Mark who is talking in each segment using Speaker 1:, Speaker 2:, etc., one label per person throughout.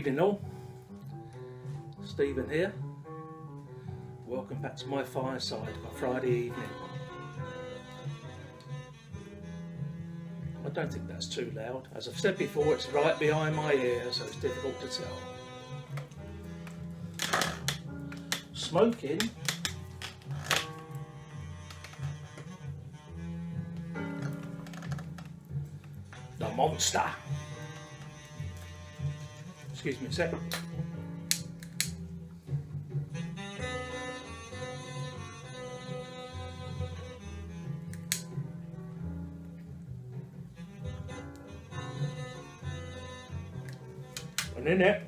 Speaker 1: Evening all, Stephen here. Welcome back to my fireside on Friday evening. I don't think that's too loud. As I've said before, it's right behind my ear, so it's difficult to tell. Smoking. The monster. Excuse me a sec. And in it,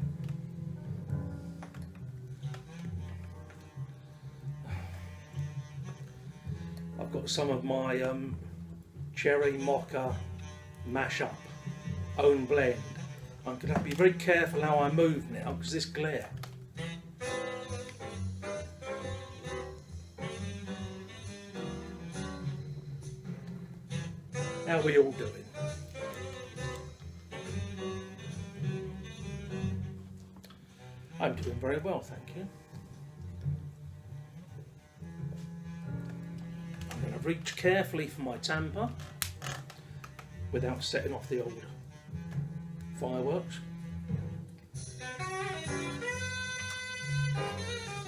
Speaker 1: I've got some of my cherry mocha mash-up own blend. I'm going to have to be very careful how I move now because this glare. How are we all doing? I'm doing very well, thank you. I'm going to reach carefully for my tamper without setting off the old fireworks.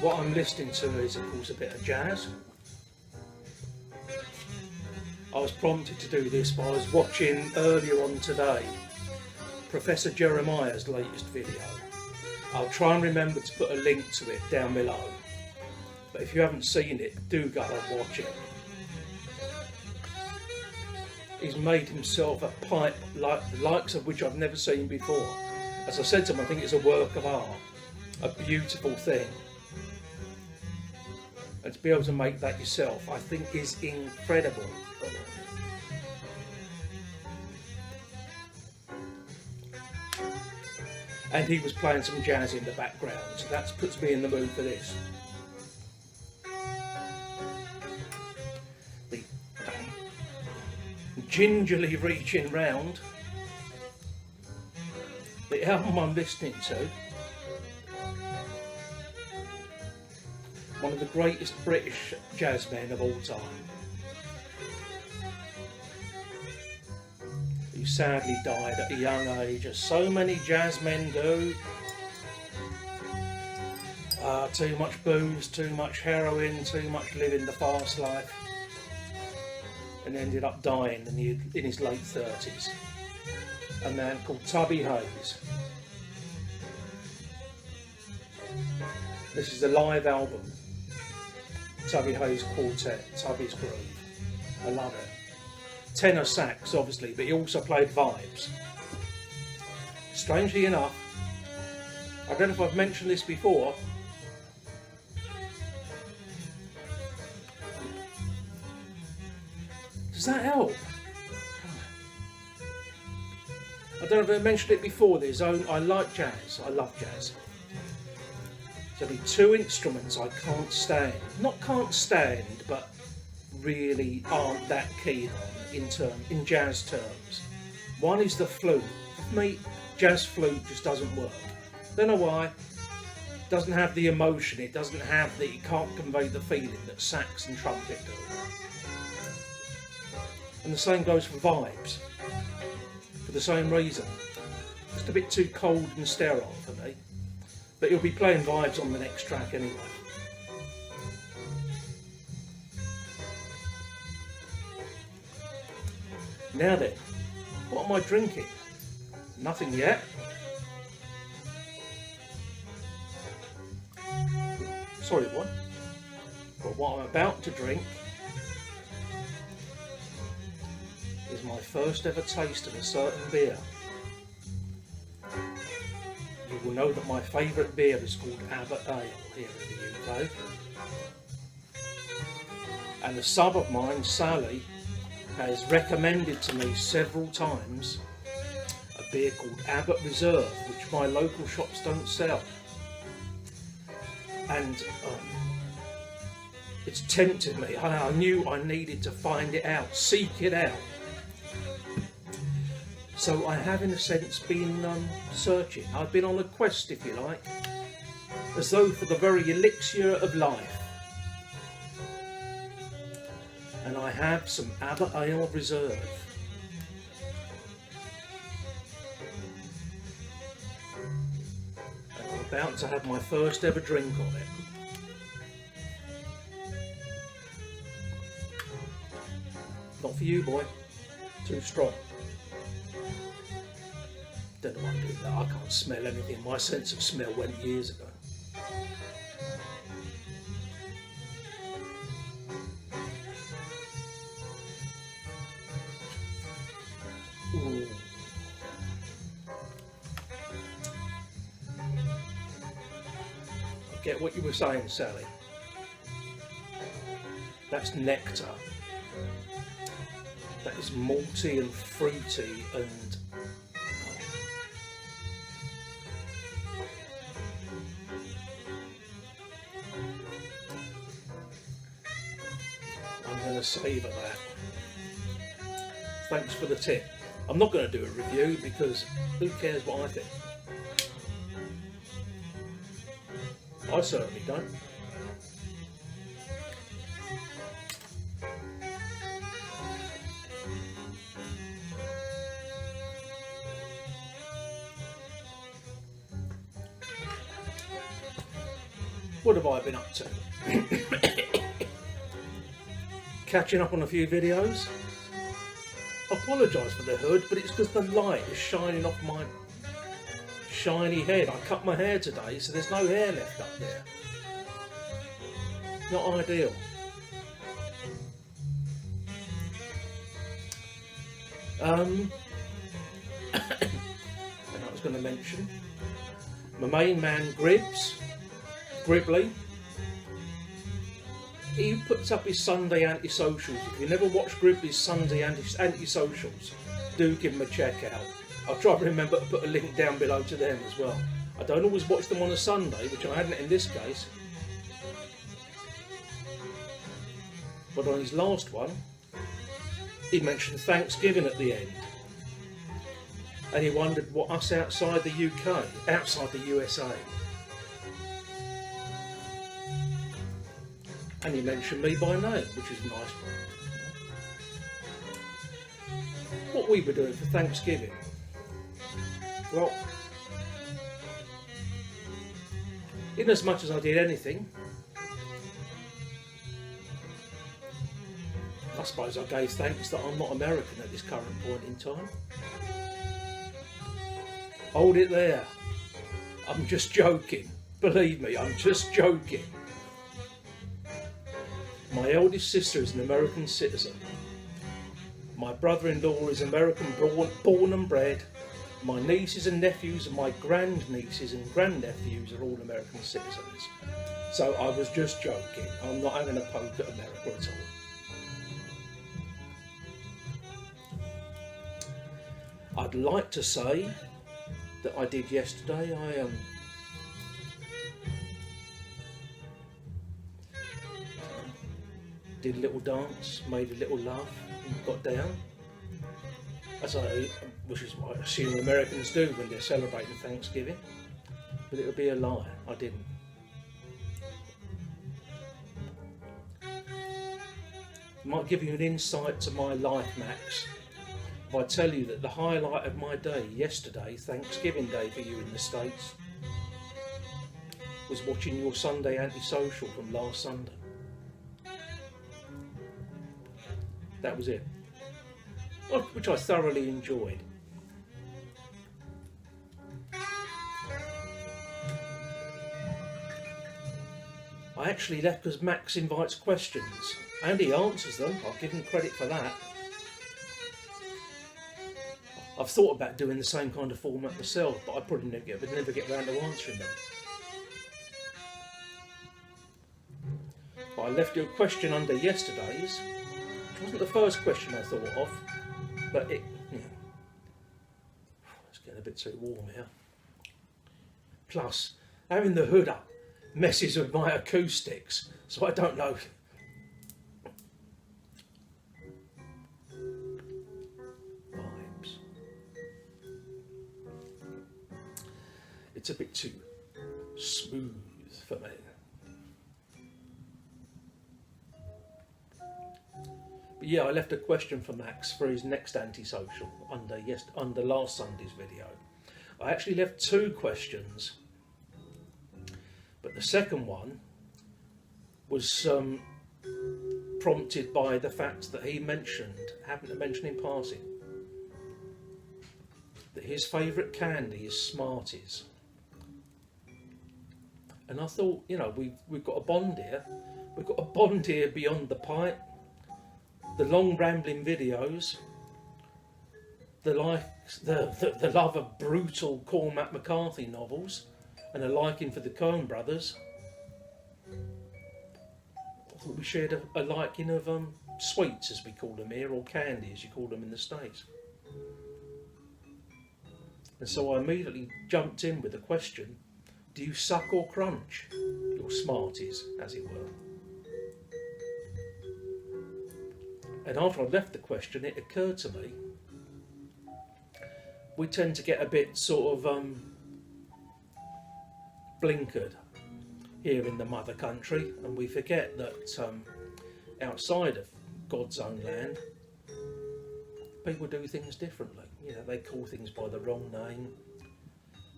Speaker 1: What I'm listening to is, of course, a bit of jazz. I was prompted to do this by I was watching earlier on today Professor Jeremiah's latest video. I'll try and remember to put a link to it down below. But if you haven't seen it, do go and watch it. He's made himself a pipe like the likes of which I've never seen before. As I said to him, I think it's a work of art, a beautiful thing. And to be able to make that yourself, I think is incredible. And he was playing some jazz in the background, so that puts me in the mood for this. Gingerly reaching round, the album I'm listening to, one of the greatest British jazz men of all time. He sadly died at a young age, as so many jazz men do. Too much booze, too much heroin, too much living the fast life. And ended up dying in his late 30s. A man called Tubby Hayes. This is a live album. Tubby Hayes Quartet, Tubby's Groove. I love it. Tenor sax, obviously, but he also played vibes. Strangely enough, I don't know if I've mentioned this before, does that help? I don't know if I mentioned it before. I like jazz. I love jazz. There'll be two instruments I can't stand. Not can't stand, but really aren't that keen on in jazz terms. One is the flute. For me, jazz flute just doesn't work. Don't know why. It doesn't have the emotion. It can't convey the feeling that sax and trumpet do. And the same goes for vibes, for the same reason. Just a bit too cold and sterile for me. But he'll be playing vibes on the next track anyway. Now then, what am I drinking? Nothing yet. Sorry, what? But what I'm about to drink is my first ever taste of a certain beer. You will know that my favourite beer is called Abbot Ale here in the UK. And a sub of mine, Sally, has recommended to me several times a beer called Abbot Reserve, which my local shops don't sell. And it's tempted me. I knew I needed to find it out, seek it out. So I have, in a sense, been searching. I've been on a quest, if you like, as though for the very elixir of life. And I have some Aber Ale Reserve. And I'm about to have my first ever drink of it. Not for you, boy. Too strong. Don't know why I'm doing that. I can't smell anything. My sense of smell went years ago. Ooh. I get what you were saying, Sally. That's nectar. That is malty and fruity and I'm going to savour that. Thanks for the tip. I'm not going to do a review because who cares what I think? I certainly don't. What have I been up to? Catching up on a few videos. I apologise for the hood, but it's because the light is shining off my shiny head. I cut my hair today, so there's no hair left up there. Not ideal. And I was going to mention my main man Gribbly. He puts up his Sunday anti-socials. If you never watched Gribbly's Sunday anti-socials, do give him a check out. I'll try to remember to put a link down below to them as well. I don't always watch them on a Sunday, which I hadn't in this case. But on his last one, he mentioned Thanksgiving at the end. And he wondered what us outside the UK, outside the USA. And he mentioned me by name, which is nice. What we were doing for Thanksgiving? Well, in as much as I did anything, I suppose I gave thanks that I'm not American at this current point in time. Hold it there. I'm just joking. Believe me, I'm just joking. My eldest sister is an American citizen. My brother-in-law is American born and bred. My nieces and nephews and my grandnieces and grandnephews are all American citizens. So I was just joking. I'm not having a poke at America at all. I'd like to say that I did yesterday. I did a little dance, made a little laugh, and got down. Which is what I assume Americans do when they're celebrating Thanksgiving. But it would be a lie, I didn't. Might give you an insight to my life, Max, if I tell you that the highlight of my day yesterday, Thanksgiving Day for you in the States, was watching your Sunday anti-social from last Sunday. That was it, which I thoroughly enjoyed. I actually left because Max invites questions and he answers them. I'll give him credit for that. I've thought about doing the same kind of format myself, but I probably never get round to answering them. But I left you a question under yesterday's. It wasn't the first question I thought of, but it's getting a bit too warm here. Plus, having the hood up messes with my acoustics, so I don't know. Vibes. It's a bit too smooth for me. But yeah, I left a question for Max for his next antisocial under last Sunday's video. I actually left 2 questions, but the second one was prompted by the fact that he happened to mention in passing, that his favourite candy is Smarties. And I thought, you know, we've got a bond here. We've got a bond here beyond the pipe, the long rambling videos, the love of brutal Cormac McCarthy novels, and a liking for the Coen brothers. I thought we shared a liking of sweets, as we call them here, or candy, as you call them in the States. And so I immediately jumped in with a question: do you suck or crunch your Smarties, as it were? And after I left the question, it occurred to me, we tend to get a bit sort of blinkered here in the mother country, and we forget that outside of God's own land, people do things differently. You know, they call things by the wrong name,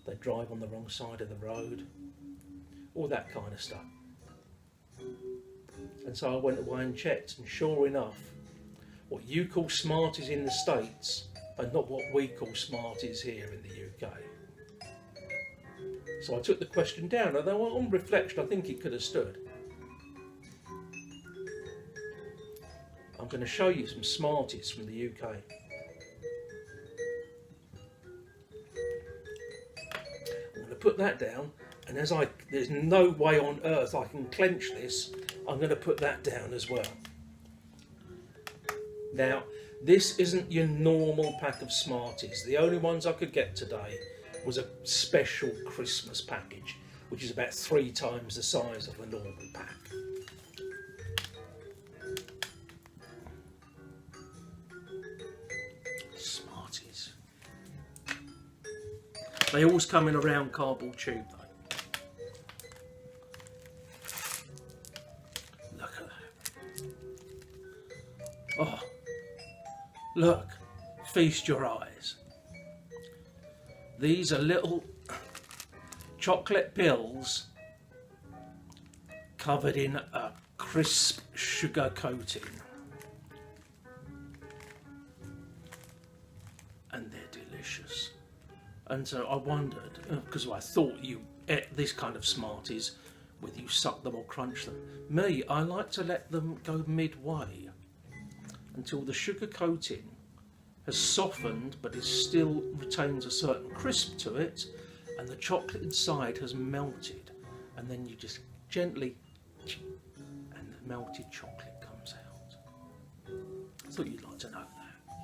Speaker 1: they drive on the wrong side of the road, all that kind of stuff. And so I went away and checked, and sure enough, what you call Smarties in the States are not what we call Smarties here in the UK. So I took the question down, although on reflection I think it could have stood. I'm going to show you some Smarties from the UK. I'm going to put that down, and there's no way on earth I can clench this, I'm going to put that down as well. Now, this isn't your normal pack of Smarties. The only ones I could get today was a special Christmas package, which is about 3 times the size of a normal pack. Smarties. They always come in a round cardboard tube though. Look at that. Oh. Look, feast your eyes. These are little chocolate pills covered in a crisp sugar coating. And they're delicious. And so I wondered, because I thought you ate this kind of Smarties, whether you suck them or crunch them. Me, I like to let them go midway, until the sugar coating has softened but it still retains a certain crisp to it, and the chocolate inside has melted, and then you just gently, and the melted chocolate comes out. I thought you'd like to know that.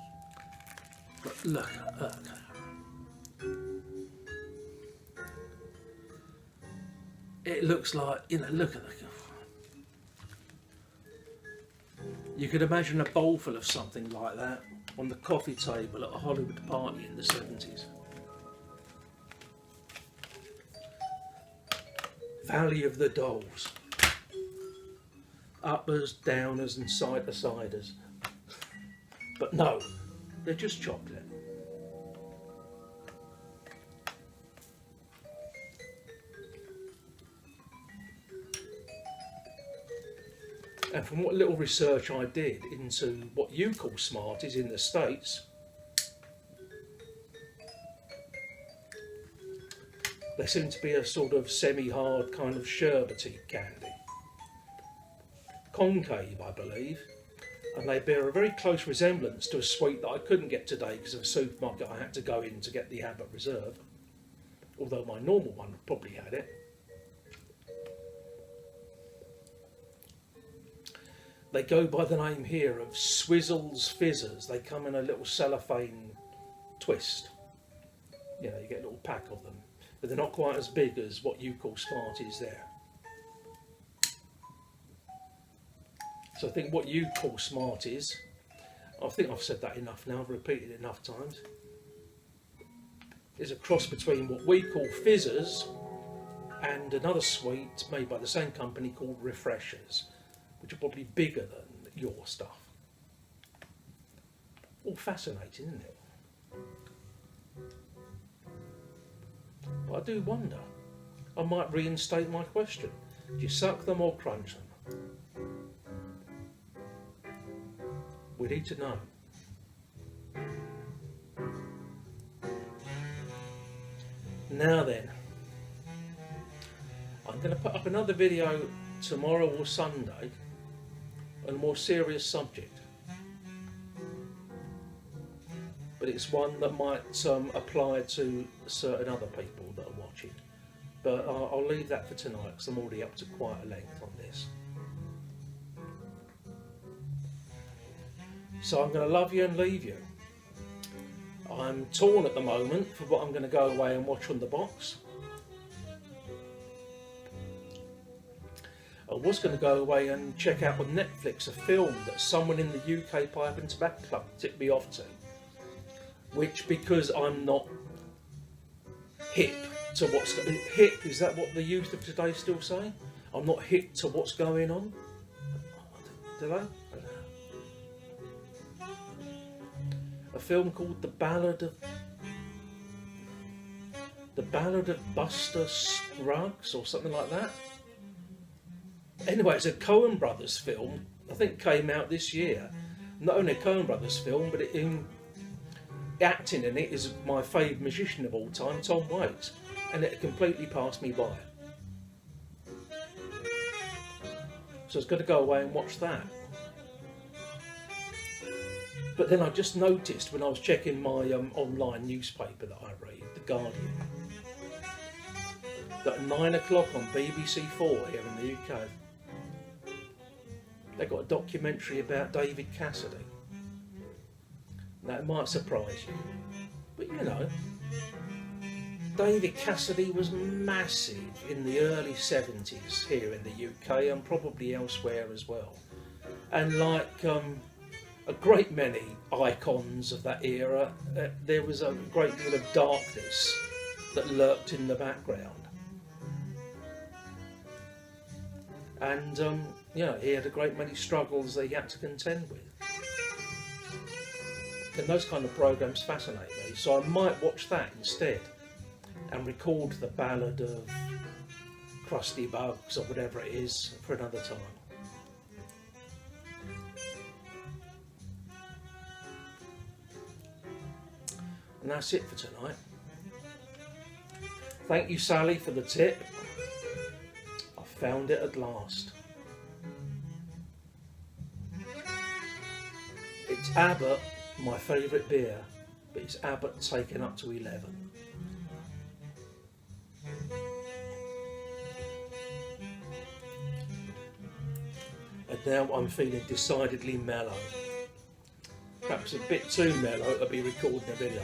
Speaker 1: But look at that. It looks like, you know, look at that. You could imagine a bowl full of something like that on the coffee table at a Hollywood party in the 70s. Valley of the Dolls. Uppers, downers and side-to-siders. But no, they're just chocolate. And from what little research I did into what you call Smarties in the States, they seem to be a sort of semi-hard kind of sherbety candy. Concave, I believe, and they bear a very close resemblance to a sweet that I couldn't get today because of a supermarket I had to go in to get the Abbott Reserve, although my normal one probably had it. They go by the name here of Swizzles Fizzers. They come in a little cellophane twist. You know, you get a little pack of them, but they're not quite as big as what you call Smarties there. So I think what you call Smarties, I think I've said that enough now, I've repeated it enough times. is a cross between what we call fizzers and another sweet made by the same company called refreshers, which are probably bigger than your stuff. All fascinating, isn't it? But I do wonder, I might reinstate my question. Do you suck them or crunch them? We need to know. Now then, I'm going to put up another video tomorrow or Sunday on a more serious subject. But it's one that might apply to certain other people that are watching. But I'll leave that for tonight because I'm already up to quite a length on this. So I'm going to love you and leave you. I'm torn at the moment for what I'm going to go away and watch on the box. I was going to go away and check out on Netflix a film that someone in the UK Pipe and Tobacco Club tipped me off to. Which, because I'm not hip to what's... Hip, is that what the youth of today still say? I'm not hip to what's going on? Did I? A film called The Ballad of Buster Scruggs or something like that. Anyway, it's a Coen Brothers film. I think came out this year. Not only a Coen Brothers film, but acting in it is my favourite musician of all time, Tom Waits, and it completely passed me by. So I was going to go away and watch that. But then I just noticed when I was checking my online newspaper that I read, The Guardian, that at 9 o'clock on BBC4 here in the UK, they got a documentary about David Cassidy. Now it might surprise you, but you know, David Cassidy was massive in the early 70s here in the UK and probably elsewhere as well. And like a great many icons of that era, there was a great deal of darkness that lurked in the background. And you know, he had a great many struggles that he had to contend with. And those kind of programmes fascinate me, so I might watch that instead and record the Ballad of Krusty Bugs or whatever it is for another time. And that's it for tonight. Thank you, Sally, for the tip. I found it at last. It's Abbott, my favourite beer, but it's Abbott taken up to 11. And now I'm feeling decidedly mellow. Perhaps a bit too mellow to be recording a video.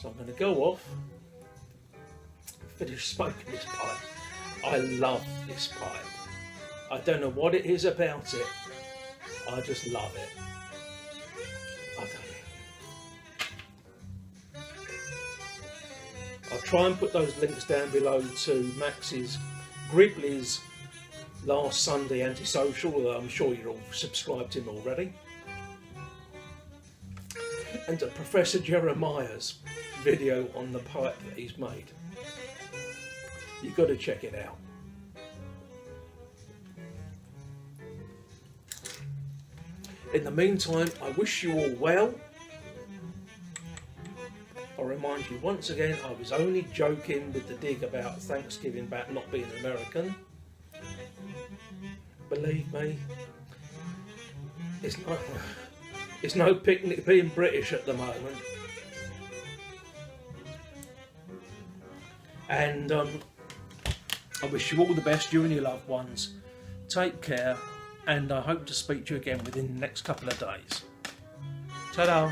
Speaker 1: So I'm going to go off, finish smoking this pipe. I love this pipe. I don't know what it is about it. I just love it. I don't know. I'll try and put those links down below to Max's Gribley's last Sunday antisocial, although I'm sure you're all subscribed to him already. And to Professor Jeremiah's video on the pipe that he's made. You've got to check it out. In the meantime, I wish you all well. I'll remind you once again, I was only joking with the dig about Thanksgiving, about not being American. Believe me, it's no picnic being British at the moment. And I wish you all the best, you and your loved ones. Take care, and I hope to speak to you again within the next couple of days. Ta-da!